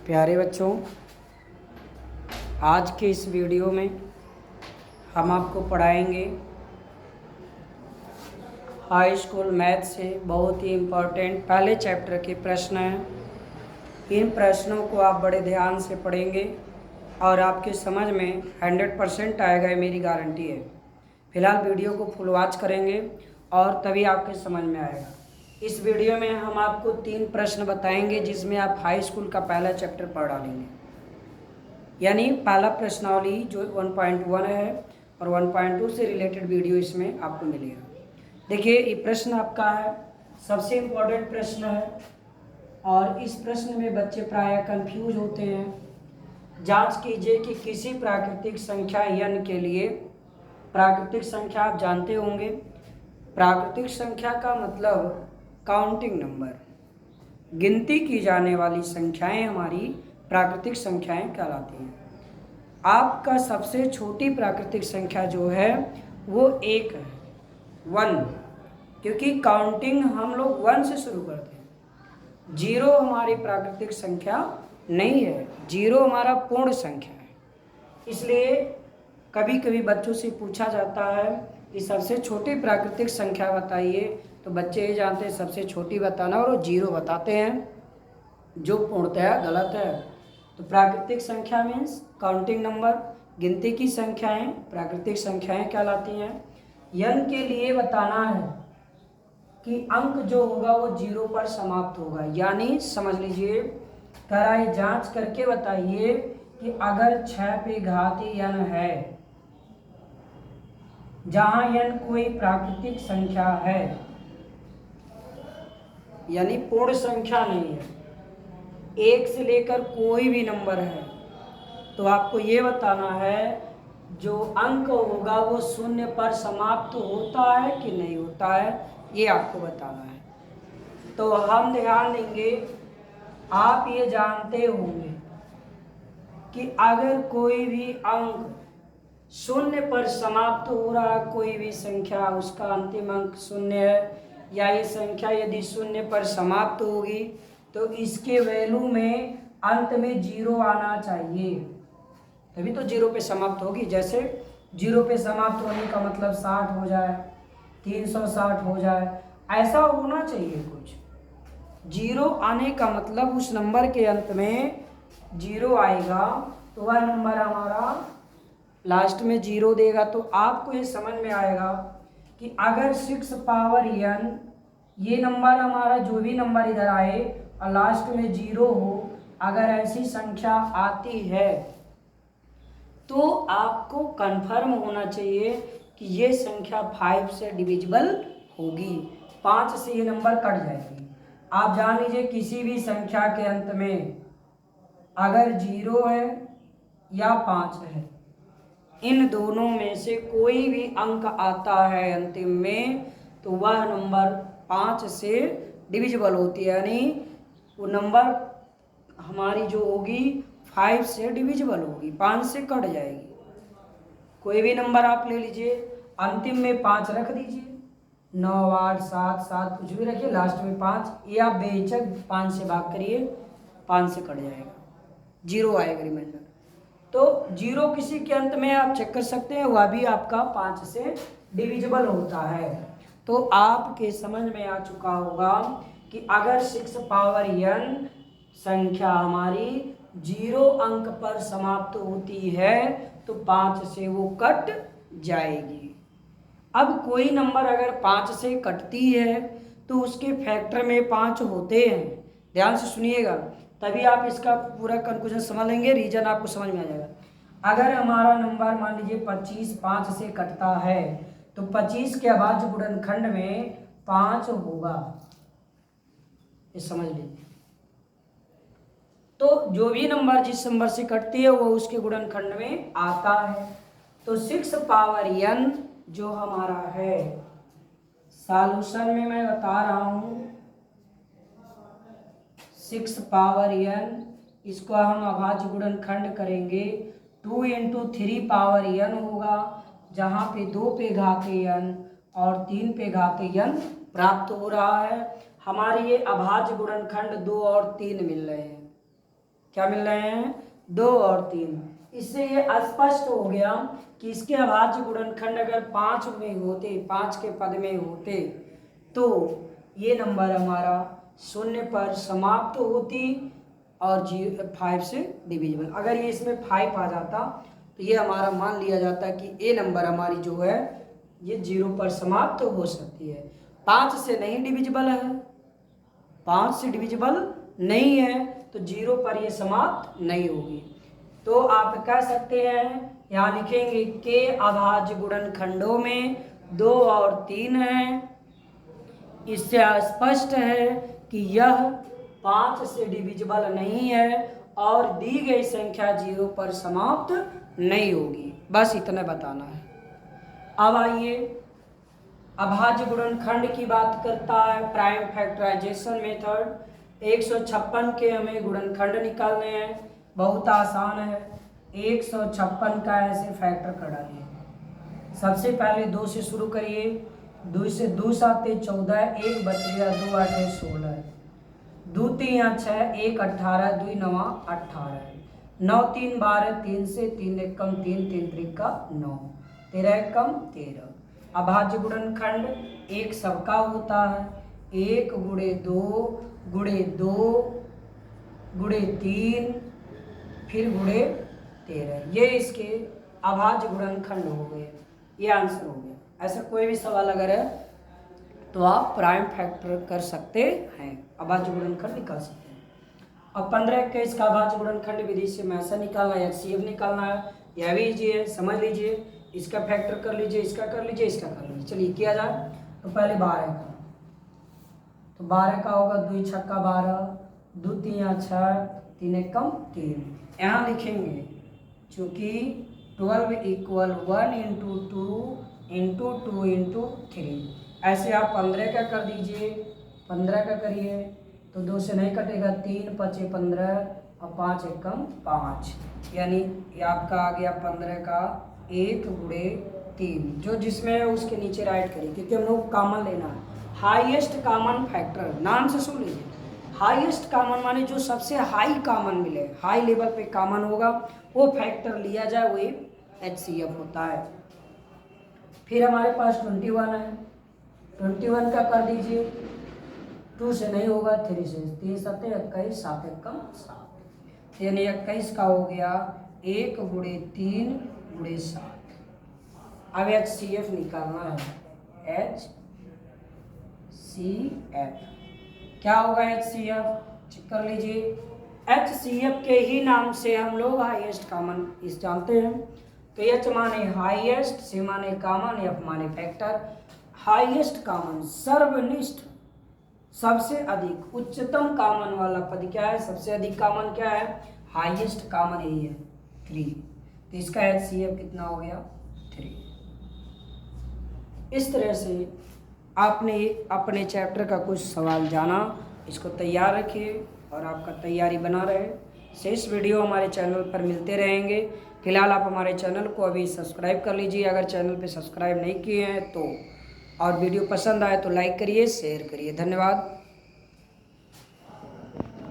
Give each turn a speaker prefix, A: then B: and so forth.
A: प्यारे बच्चों, आज के इस वीडियो में हम आपको पढ़ाएंगे हाई स्कूल मैथ से बहुत ही इम्पोर्टेंट पहले चैप्टर के प्रश्न हैं। इन प्रश्नों को आप बड़े ध्यान से पढ़ेंगे और आपके समझ में 100% आएगा, ये मेरी गारंटी है। फिलहाल वीडियो को फुल वॉच करेंगे और तभी आपके समझ में आएगा। इस वीडियो में हम आपको 3 प्रश्न बताएंगे जिसमें आप हाई स्कूल का पहला चैप्टर पढ़ डालेंगे। यानी पहला प्रश्नावली जो 1.1 है और 1.2 से रिलेटेड वीडियो इसमें आपको मिलेगा। देखिए, ये प्रश्न आपका है, सबसे इम्पोर्टेंट प्रश्न है और इस प्रश्न में बच्चे प्रायः कंफ्यूज होते हैं। जांच कीजिए कि किसी प्राकृतिक संख्या n के लिए, प्राकृतिक संख्या आप जानते होंगे, प्राकृतिक संख्या का मतलब काउंटिंग नंबर, गिनती की जाने वाली संख्याएं हमारी प्राकृतिक संख्याएं कहलाती हैं। आपका सबसे छोटी प्राकृतिक संख्या जो है वो 1 है, 1, क्योंकि काउंटिंग हम लोग 1 से शुरू करते हैं। 0 हमारी प्राकृतिक संख्या नहीं है, 0 हमारा पूर्ण संख्या है। इसलिए कभी कभी बच्चों से पूछा जाता है कि सबसे छोटी प्राकृतिक संख्या बताइए, तो बच्चे ये जानते हैं सबसे छोटी बताना और वो 0 बताते हैं, जो पूर्णतः गलत है। तो प्राकृतिक संख्या मीन्स काउंटिंग नंबर, गिनती की संख्याएं प्राकृतिक संख्याएं कहलाती हैं। n के लिए बताना है कि अंक जो होगा वो 0 पर समाप्त होगा। यानी समझ लीजिए, कह रहा है जांच करके बताइए कि अगर 6 पे घाती n है, जहां n कोई प्राकृतिक संख्या है यानी पूर्ण संख्या नहीं है, 1 से लेकर कोई भी नंबर है, तो आपको ये बताना है जो अंक होगा वो 0 पर समाप्त होता है कि नहीं होता है, ये आपको बताना है। तो हम ध्यान देंगे, आप ये जानते होंगे कि अगर कोई भी अंक 0 पर समाप्त हो रहा है, कोई भी संख्या, उसका अंतिम अंक 0 है, या ये संख्या यदि 0 पर समाप्त होगी तो इसके वैल्यू में अंत में 0 आना चाहिए, तभी तो 0 पे समाप्त होगी। जैसे 0 पे समाप्त होने का मतलब 60 हो जाए, 360 हो जाए, ऐसा होना चाहिए कुछ। 0 आने का मतलब उस नंबर के अंत में 0 आएगा, तो वह नंबर हमारा लास्ट में 0 देगा। तो आपको ये समझ में आएगा कि अगर 6 पावर n, ये नंबर हमारा जो भी नंबर इधर आए और लास्ट में 0 हो, अगर ऐसी संख्या आती है तो आपको कंफर्म होना चाहिए कि ये संख्या 5 से डिविजिबल होगी, 5 से ये नंबर कट जाएगी। आप जान लीजिए किसी भी संख्या के अंत में अगर 0 है या 5 है, इन दोनों में से कोई भी अंक आता है अंतिम में, तो वह नंबर 5 से डिविजिबल होती है, यानी वो नंबर हमारी जो होगी 5 से डिविजिबल होगी, 5 से कट जाएगी। कोई भी नंबर आप ले लीजिए, अंतिम में 5 रख दीजिए, 9, 8, 7, 7 कुछ भी रखिए, लास्ट में 5, ये आप बेहिचक 5 से भाग करिए, 5 से कट जाएगा, 0 आएगा रिमाइंडर। तो 0 किसी के अंत में आप चेक कर सकते हैं, वह भी आपका 5 से डिविजिबल होता है। तो आपके समझ में आ चुका होगा कि अगर 6 पावर n संख्या हमारी 0 अंक पर समाप्त होती है तो 5 से वो कट जाएगी। अब कोई नंबर अगर 5 से कटती है तो उसके फैक्टर में 5 होते हैं, ध्यान से सुनिएगा, तभी आप इसका पूरा कंक्लूजन समझ लेंगे, रीजन आपको समझ में आ जाएगा। अगर हमारा नंबर मान लीजिए 25 5 से कटता है तो 25 के अभाज्य गुणनखंड में 5 होगा, ये समझ लीजिए। तो जो भी नंबर जिस नंबर से कटती है वो उसके गुणनखंड में आता है। तो 6 पावर n जो हमारा है, सॉल्यूशन में मैं बता रहा हूं, 6 पावर n, इसको हम अभाज्य गुणनखंड करेंगे, 2 × 3 पावर n होगा, जहाँ पे 2 पे घाते n और 3 पे घाते n प्राप्त हो रहा है। हमारे ये अभाज्य गुणनखंड 2 और 3 मिल रहे हैं, क्या मिल रहे हैं, 2 और 3। इससे ये स्पष्ट हो गया कि इसके अभाज्य गुणनखंड अगर 5 में होते, 5 के पद में होते, तो ये नंबर हमारा 0 पर समाप्त होती और 5 से डिविजिबल। अगर ये इसमें 5 आ जाता तो ये हमारा मान लिया जाता कि ये नंबर हमारी जो है ये 0 पर समाप्त हो सकती है। 5 से नहीं डिविजिबल है, 5 से डिविजिबल नहीं है, तो 0 पर ये समाप्त नहीं होगी। तो आप कह सकते हैं, यहाँ लिखेंगे के अभाज्य गुणनखंडों में 2 और 3 हैं। इससे स्पष्ट है कि यह 5 से डिविजिबल नहीं है और दी गई संख्या 0 पर समाप्त नहीं होगी। बस इतना बताना है। अब आइए अभाज्य गुणनखंड की बात करता है प्राइम फैक्टराइजेशन मेथड। 156 के हमें गुणनखंड निकालने हैं, बहुत आसान है। 156 का ऐसे फैक्टर कर डालिए। सबसे पहले 2 से शुरू करिए, 2 से 2 7 14, 1 बच गया, 2 8 16, 2 3 6, 1 18, 2 9 18, 9 3 12, 3 से 3 1 कम 3, 3 3 का 9, 13 1 कम 13। अभाज्य गुणनखंड एक सबका होता है, 1 गुणे 2 गुणे 2 गुणे 3 फिर गुणे 13। ये इसके अभाज्य गुणनखंड हो गए, ये आंसर हो गया। ऐसा कोई भी सवाल अगर है तो आप प्राइम फैक्टर कर सकते हैं, अभाज्य गुणनखंड निकाल सकते हैं। अब 15 21 का अभाज्य गुणनखंड विधि से में ऐसा निकालना है, HCF निकालना है। यह भी इजी है, समझ लीजिए। इसका फैक्टर कर लीजिए, इसका कर लीजिए, इसका कर लीजिए। चलिए किया जाए। तो पहले 12 का, तो 12 का होगा 2 छक्का 12, 2 3 6, 3 1 कम 3। यहाँ लिखेंगे चूँकि 12 इक्वल 1 इंटू 2 इंटू 2 इंटू 3। ऐसे आप 15 का कर दीजिए, 15 का करिए तो 2 से नहीं कटेगा, 3 5 15 और 5 1 कम 5, यानी ये आपका आ गया 15 का 1 गुणे 3। जो जिसमें है उसके नीचे राइट करिए, क्योंकि हम लोग कॉमन लेना है। हाईएस्ट कॉमन फैक्टर, नाम से सुन लीजिए। हाईएस्ट कॉमन माने जो सबसे हाई कॉमन मिले, हाई लेवल पे कॉमन होगा वो फैक्टर लिया जाए, वही HCF होता है। फिर हमारे पास 21 है, 21 का कर दीजिए, 2 से नहीं होगा, 3 से, 3 7 21, 7 1 कम 7, यानी 21 का हो गया 1 गुणे 3 गुणे 7। अब HCF निकालना है, HCF क्या होगा? HCF चेक कर लीजिए। HCF के ही नाम से हम लोग हाईएस्ट कॉमन इस जानते हैं। तो H माने हाईएस्ट, C माने कॉमन, F माने फैक्टर। हाईएस्ट कॉमन सर्वनिष्ठ, सबसे अधिक, उच्चतम कॉमन वाला पद क्या है? सबसे अधिक कॉमन क्या है? हाईएस्ट कॉमन यही है 3। तो इसका HCF कितना हो गया? 3। इस तरह से आपने अपने चैप्टर का कुछ सवाल जाना, इसको तैयार रखिए और आपका तैयारी बना रहे। शेष वीडियो हमारे चैनल पर मिलते रहेंगे। फिलहाल आप हमारे चैनल को अभी सब्सक्राइब कर लीजिए अगर चैनल पे सब्सक्राइब नहीं किए हैं तो, और वीडियो पसंद आए तो लाइक करिए, शेयर करिए। धन्यवाद।